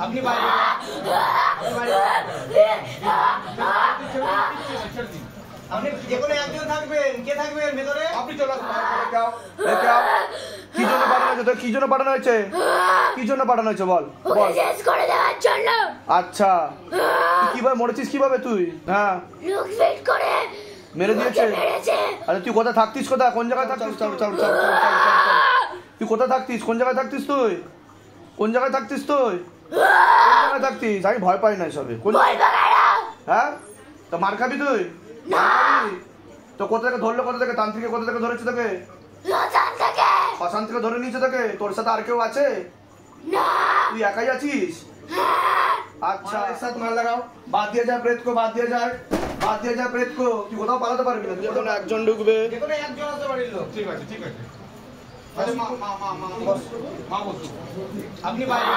আপনি আপনি যে কোনো একজন থাকবেন, কে থাকবেন ভেতরে? আপনি চলে আসুন। কি জন্য পাঠানো হয়েছে? কি জন্য পাঠানো হয়েছে? কি জন্য পাঠানো হয়েছে বল? শেষ করে দেওয়ার জন্য। আচ্ছা, কিভাবে মরেছিস? কিভাবে তুই? হ্যাঁ, লুক ফিট করে মেরে দিয়েছে। আরে তুই কোথায় থাকতিস? কোথায়, কোন জায়গায় থাকতিস? তুই কোথায় থাকতিস? কোন জায়গায় থাকতিস তুই? কোন জায়গায় থাকতিস তুই? কোন জায়গায় থাকতিস? আমি ভয় পাই না সবে। হ্যাঁ, তো মার খাবি তুই? তো কোথা থেকে ধরলো? কোথা থেকে তান্ত্রিকে কোথা থেকে ধরেছে তোকে? শ্মশান থেকে ধরে নিয়েছে তোকে? তোর সাথে আর কেউ আছে? তুই একাই আছিস? अच्छा एक साथ मार लगाओ, बात दिया जाए प्रेत को, बात दिया जाए, बात दिया जाए प्रेत को। তুই কোথাও পালাতে পারবি না, যেকোনো একজন ঢুকবে। যেকোনো একজন আসতে পারিল। ঠিক আছে, ঠিক আছে। আরে মা বসো। আপনি বাইরে।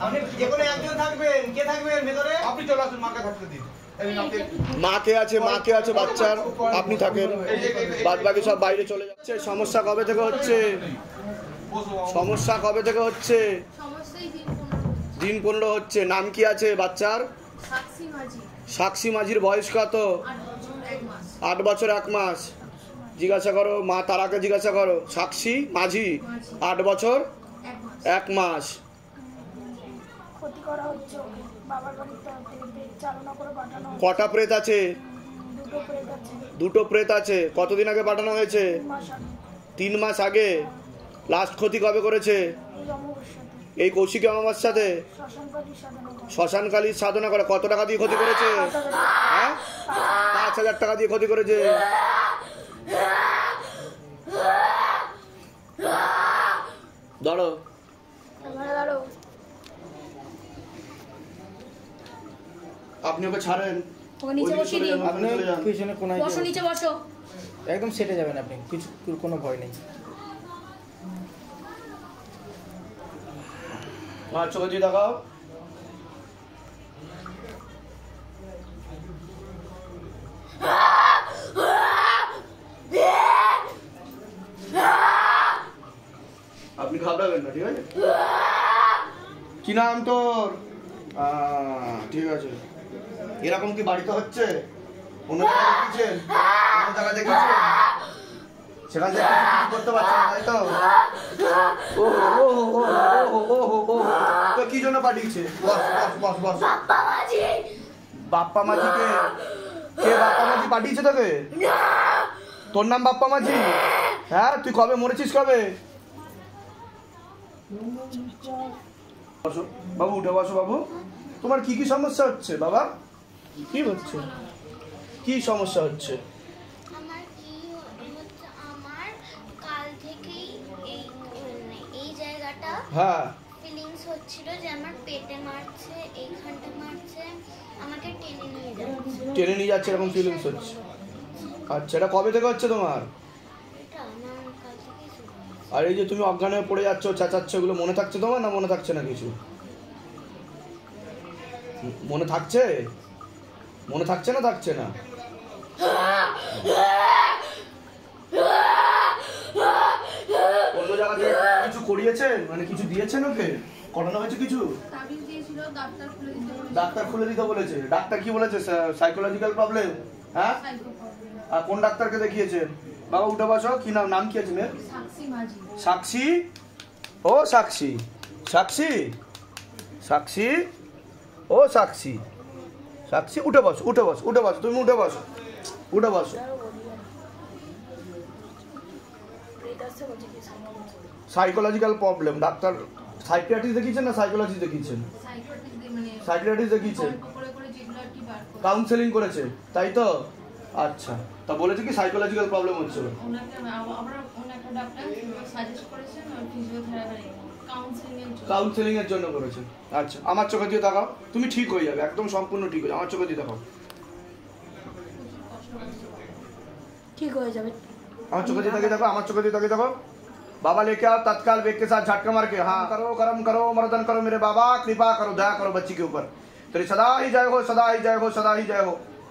আপনি যেকোনো একজন থাকবেন, কে থাকবেন ভেতরে? আপনি চলে আসুন, মাকে থাকতে দিন। মাকে আছে বাচ্চার, আপনি থাকেন, বাদ বাকি সব বাইরে চলে যাচ্ছে। সমস্যা কবে থেকে হচ্ছে? সমস্যা কবে থেকে হচ্ছে? দিন 15 হচ্ছে। নাম কি আছে বাচ্চার? সাক্ষী মাঝির বয়স কত? 8 বছর 1 মাস। জিজ্ঞাসা করো, মা তারাকে জিজ্ঞাসা করো। সাক্ষী মাঝি 8 বছর 1 মাস। কটা প্রেত আছে? 2টো প্রেত আছে। কতদিন আগে পাঠানো হয়েছে? 3 মাস আগে। লাস্ট ক্ষতি কবে করেছে? এই কৌশিকী অমাবস্যাতে শ্মশানকালীর সাধনা করে। কত টাকা দিয়ে ক্ষতি করেছে? হ্যাঁ, 5000 টাকা দিয়ে ক্ষতি করেছে। ধরো, আপনি ওকে ছাড়েন, নিচে বসিয়ে দিন। আপনি পিছনে কোনায় বসো, নিচে বসো। একদম সেটে যাবেন আপনি, কিছু কোনো ভয় নেই। আমার চোখে দিয়ে দেখাও। আপনি ঘাবড়াবেন না, ঠিক আছে? কি নাম তোর? ঠিক আছে। এরকম কি বাড়িতে হচ্ছে? অন্য জায়গায় দেখেছেন? অন্য জায়গায় দেখেছেন? সেখান থেকে করতে পারছেন, তাই তো? তো কি জন্য পাঠিয়েছে? বস। বাপ্পা মাঝিকে? কে বাপ্পা মাঝি পাঠিয়েছে তোকে? তোর নাম বাপ্পা মাঝি? হ্যাঁ, তুই কবে মরেছিস? কবে? বাবু উঠে বসো। বাবু, তোমার কি সমস্যা হচ্ছে? বাবা, কি হচ্ছে? কি সমস্যা হচ্ছে? আমার কি হচ্ছে, আমার কাল থেকেই এই জায়গাটা হ্যাঁ ফিলিংস হচ্ছিল যে আমার পেটে মারছে, এইখানটা মারছে, আমাকে টেনে নিয়ে যাচ্ছে এরকম ফিলিংস হচ্ছে। আচ্ছা, এটা কবে থেকে হচ্ছে তোমার? এটা আমার কাল থেকেই শুরু হয়েছে। আর এই যে তুমি অজ্ঞান হয়ে পড়ে যাচ্ছ, চেঁচাচ্ছ, এগুলো মনে থাকছে তোমার না মনে থাকছে না? কিছু মনে থাকছে? মনে থাকছে না? থাকছে না? অন্য জায়গা থেকে কিছু করিয়েছেন, মানে কিছু দিয়েছেন ওকে? করানো হয়েছে কিছু? ডাক্তার খুলে দিতে বলেছে। ডাক্তার কি বলেছে? Psychological problem? হ্যাঁ, আর কোন ডাক্তারকে দেখিয়েছেন? বাবা উঠে বসো। কি নাম কি আছে মেয়ের? সাক্ষী। ও সাক্ষী, সাক্ষী ও সাক্ষী। উঠে বসো। তুমি উঠে বসো। Psychological problem. ডাক্তার সাইকিয়াট্রিস্ট দেখিয়েছেন না সাইকোলজিস্ট দেখিয়েছেন? সাইকিয়াট্রিস্ট দেখিয়েছেন, কাউন্সেলিং করেছে, তাই তো? আচ্ছা, তা বলেছে কি সাইকোলজিক্যাল প্রবলেম হচ্ছিল? কাউন্সেলিং এর জন্য করেছে। আচ্ছা, আমার চোখে দিয়ে দেখাও। তুমি ঠিক হয়ে যাবে, একদম সম্পূর্ণ ঠিক হয়ে যাবে। আমার চোখে দিয়ে দেখাও। ঠিক হয়ে যাবে। আমার চোখে দিয়ে তাকিয়ে দেখো। আমার চোখে দিয়ে তাকিয়ে দেখো। बाबा लेके आओ तत्काल वेग के साथ झटका मार के। हाँ करो, कर्म करो, मर्दन करो मेरे बाबा, कृपा करो, दया करो बच्ची के ऊपर। तेरी सदा ही जय हो, सदा ही जय हो, सदा ही जय हो।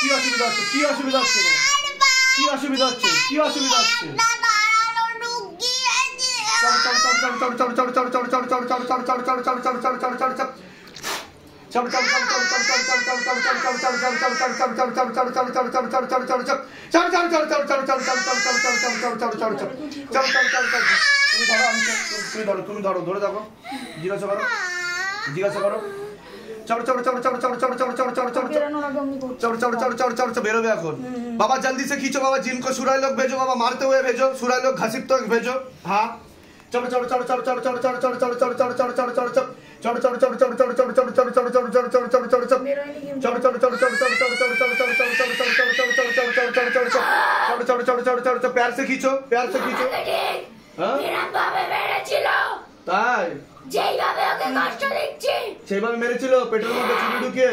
কি অসুবিধা হচ্ছে? কি অসুবিধা হচ্ছে? কি অসুবিধা হচ্ছে? কি অসুবিধা হচ্ছে? তুমি ধরো ধরে দেখো, জিজ্ঞাসা করো, জিজ্ঞাসা করো। বেরোবে এখন। बाबा जल्दी से खींचो बाबा, जिनको सुराई लोग भेजो बाबा, मारते हुए भेजो, सुराई लोग घसीट तो भेजो। हाँ चलो चलो चलो चलो चलो चलो चलो चलो चलो चलो चलो चलो चलो चलो चलो प्यार से खींचो, प्यार से खींचो। তাই সেইভাবে মেরেছিল পেটের মধ্যে ছুরি ঢুকিয়ে?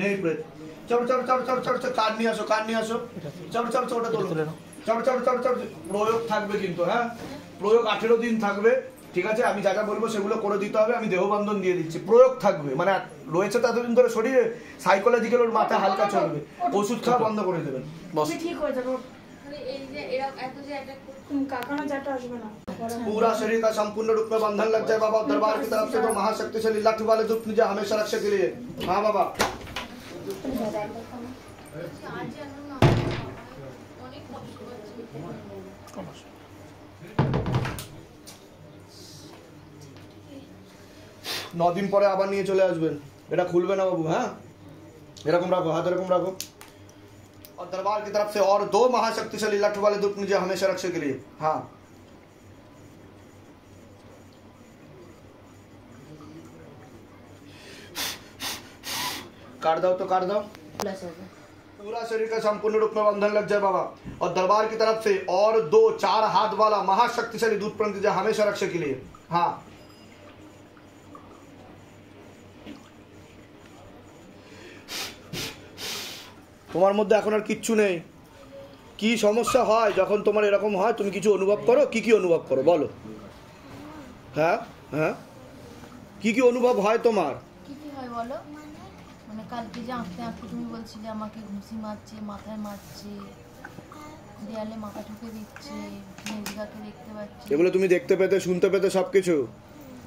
নেই প্রেত। চলো চলো চলো চলো চলো চলো, কান নিয়ে আসো, কান নিয়ে আসো। চলো চলো চলো, ওটা তোলো। চলো চলো চলো চলো, প্রয়োগ থাকবে কিন্তু, হ্যাঁ প্রয়োগ 18 দিন থাকবে, ঠিক আছে? আমি যা যা বলবো সেগুলো করে দিতে হবে। আমি দেহবন্ধন দিয়ে দিচ্ছি, প্রয়োগ থাকবে, মানে রয়েছে তো এতদিন ধরে শরীরে, সাইকোলজিক্যাল ওর মাথা হালকা চলবে, ওষুধ খাওয়া বন্ধ করে দেবেন। বস। তুমি ঠিক হয়ে যাবে। এই যে এরা এত যে অ্যাটাক কাকানা যাটা আসবে না। पूरा शरीर का संपूर्ण रूप में बंधन लग जाए बाबा। दरबार की तरफ से तो महाशक्तिशाली लठ वाले दुख मुझे हमेशा रक्षा के लिए। हाँ बाबा। আজ জানো না অনেক কষ্ট করছে। 9 দিন পরে আবার নিয়ে চলে আসবেন, এটা খুলবে না বাবু। হ্যাঁ এরকম রাখো, হাত এরকম রাখো। और दरबार की तरफ से और 2 महाशक्तिशाली लठ वाले दुख मुझे हमेशा रक्षा के लिए। हाँ काट दो तो काट दो। पूरा शरीर का संपूर्ण रूप में बंधन लग जाए बाबा। और दरबार की तरफ से और 2 4 हाथ वाला महाशक्तिशाली दूत प्रणत मुझे हमेशा रक्षा के लिए। हाँ তোমার মধ্যে এখন আর কিচ্ছু নেই। কি সমস্যা হয় যখন তোমার এরকম হয়, তুমি কিছু অনুভব করো? কি কি অনুভব করো বলো? হ্যাঁ হ্যাঁ, কি কি অনুভব হয় তোমার? কি কি হয় বলো? মানে কালকে যে আঁকতে আঁকতে তুমি বলছিলে আমাকে ঘুষি মারছে, মাথায় মারছে, দেয়ালে মাথা ঠুকে দিচ্ছে, মেজদাকে দেখতে পাচ্ছি, এগুলো তুমি দেখতে পেতে, শুনতে পেতে সবকিছু?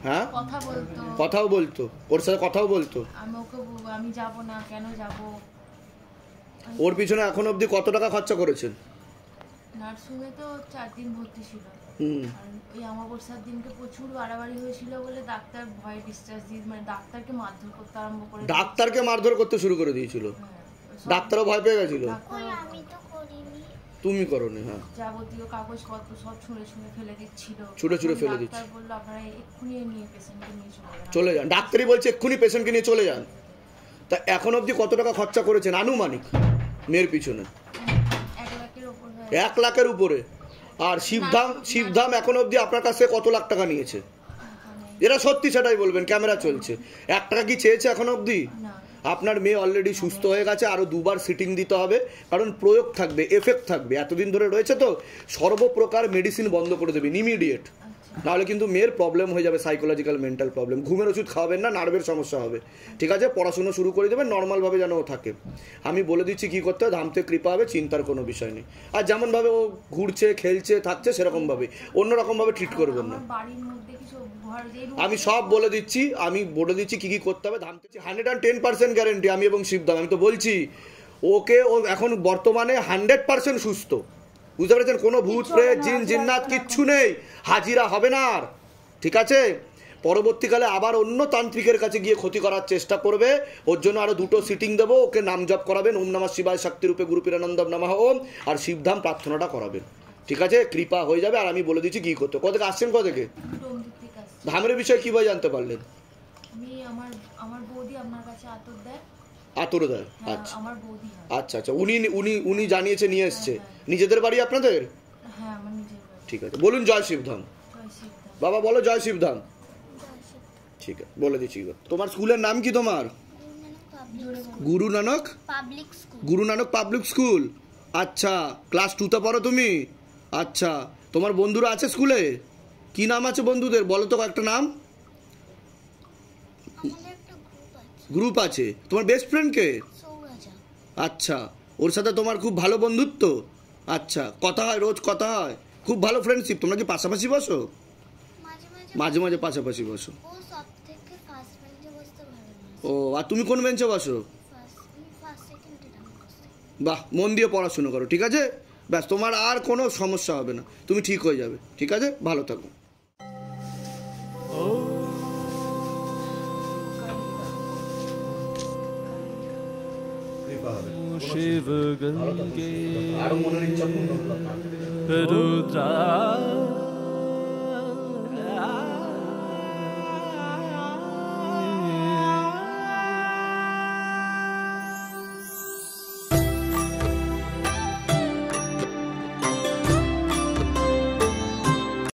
হ্যাঁ কথা বলতো, কথাও বলতো, ওর সাথে কথাও বলতো? আমি ওকে আমি যাব না, কেন যাব? ওর পিছনে এখন অবধি কত টাকা খরচা করেছেন? নার্সিংয়ে তো 4 দিন ভর্তি ছিল। হুম, আর ওই অমাবস্যার দিনকে প্রচুর বাড়াবাড়ি হয়েছিল বলে ডাক্তার ভয়ে ডিসচার্জ দিয়ে, মানে ডাক্তারকে মারধর করতে আরম্ভ করে। ডাক্তারকে মারধর করতে শুরু করে দিয়েছিল? ডাক্তারও ভয় পেয়ে গেছিল? ওই আমি তো করিনি। তুমি করোনি? হ্যাঁ, যাবতীয় কাগজপত্র সব ছুঁড়ে ছুঁড়ে ফেলে দিচ্ছিল। ছুঁড়ে ছুঁড়ে ফেলে দিচ্ছিল। ডাক্তার বললো আপনারা এক্ষুনি নিয়ে পেশেন্টকে নিয়ে চলে যান। ডাক্তারই বলছে এক্ষুনি পেশেন্টকে নিয়ে চলে যান। তা এখন অবধি কত টাকা খরচা করেছেন আনুমানিক মেয়ের পিছনে? 1 লাখের উপর। 1 লাখের উপরে। আর শিবধাম এখন অবধি আপনার কাছে কত লাখ টাকা নিয়েছে? এরা সত্যি সেটাই বলবেন, ক্যামেরা চলছে। 1 টাকা কি চেয়েছে এখন অবধি? না, আপনার মেয়ে অলরেডি সুস্থ হয়ে গেছে, আরও 2 বার সিটিং দিতে হবে, কারণ প্রয়োগ থাকবে, এফেক্ট থাকবে। এতদিন ধরে রয়েছে তো, সর্বপ্রকার মেডিসিন বন্ধ করে দেবেন ইমিডিয়েট, নাহলে কিন্তু মেয়ের প্রবলেম হয়ে যাবে, সাইকোলজিক্যাল মেন্টাল প্রবলেম। ঘুমের ওষুধ খাওয়াবেন না, নার্ভের সমস্যা হবে, ঠিক আছে? পড়াশুনো শুরু করে দেবেন নর্মালভাবে যেন ও থাকে। আমি বলে দিচ্ছি কী করতে হবে, ধামতে কৃপা হবে, চিন্তার কোনো বিষয় নেই। আর যেমনভাবে ও ঘুরছে, খেলছে, থাকছে, সেরকমভাবে, অন্যরকমভাবে ট্রিট করবেন না। বাড়ির মধ্যে কিছু ঘর যে আমি সব বলে দিচ্ছি কি কি করতে হবে। ধামতে 110% গ্যারেন্টি আমি এবং শিবধাম। আমি তো বলছি ওকে, ও এখন বর্তমানে 100% সুস্থ, বুঝতে পেরেছেন? কোনো ভূত প্রেত জিন জিন্নাত কিচ্ছু নেই, হাজিরা হবে না আর, ঠিক আছে? পরবর্তীকালে আবার অন্য তান্ত্রিকের কাছে গিয়ে ক্ষতি করার চেষ্টা করবে, ওর জন্য আরও 2টো সিটিং দেবো। ওকে নাম জপ করাবেন, ওম নমঃ শিবায় শক্তিরূপে গুরুপীরানন্দম নমঃ ওম, আর শিবধাম প্রার্থনাটা করাবেন, ঠিক আছে? কৃপা হয়ে যাবে। আর আমি বলে দিচ্ছি কী করতে। কোথেকে আসছেন? কোথেকে? ধামের বিষয়ে কীভাবে জানতে পারলেন? আমি আমার বৌদি আপনার কাছে আতর দেয়। আতর দেয়? হ্যাঁ, আচ্ছা আমার বৌদি হয়। আচ্ছা আচ্ছা, উনি জানিয়েছে, নিয়ে এসছে। নিজেদের বাড়ি আপনাদের? হ্যাঁ, আমার নিজের বাড়ি। ঠিক আছে, বলুন জয় শিবধাম। জয় শ্রী বাবা বলো জয় শিবধাম। ঠিক আছে বলে দিচ্ছি। তোমার স্কুলের নাম কি তোমার? Guru Nanak public school. Guru Nanak public school. আচ্ছা, ক্লাস 2তে পড়ো তুমি? আচ্ছা, তোমার বন্ধুরা আছে স্কুলে? কি নাম আছে বন্ধুদের বলো তো একটা নাম। আমাদের একটা গ্রুপ আছে। তোমার বেস্ট ফ্রেন্ড কে? সৌরাজা। আচ্ছা, ওর সাথে তোমার খুব ভালো বন্ধুত্ব? আচ্ছা, কথা হয়, রোজ কথা হয়, খুব ভালো ফ্রেন্ডশিপ। তোমরা কি পাশাপাশি বসো? মাঝে মাঝে মাঝে মাঝে পাশাপাশি বসো। ও সব থেকে ফার্স্ট বেঞ্চে বসতে ভালোবাসে। ও, আর তুমি কোন বেঞ্চে বসো? ফার্স্ট সেকেন্ড এটা বসতে। বাহ, মন দিয়ে পড়াশুনো করো, ঠিক আছে? ব্যাস, তোমার আর কোনো সমস্যা হবে না, তুমি ঠিক হয়ে যাবে, ঠিক আছে? ভালো থাকো। शिव गंगे रुद्रा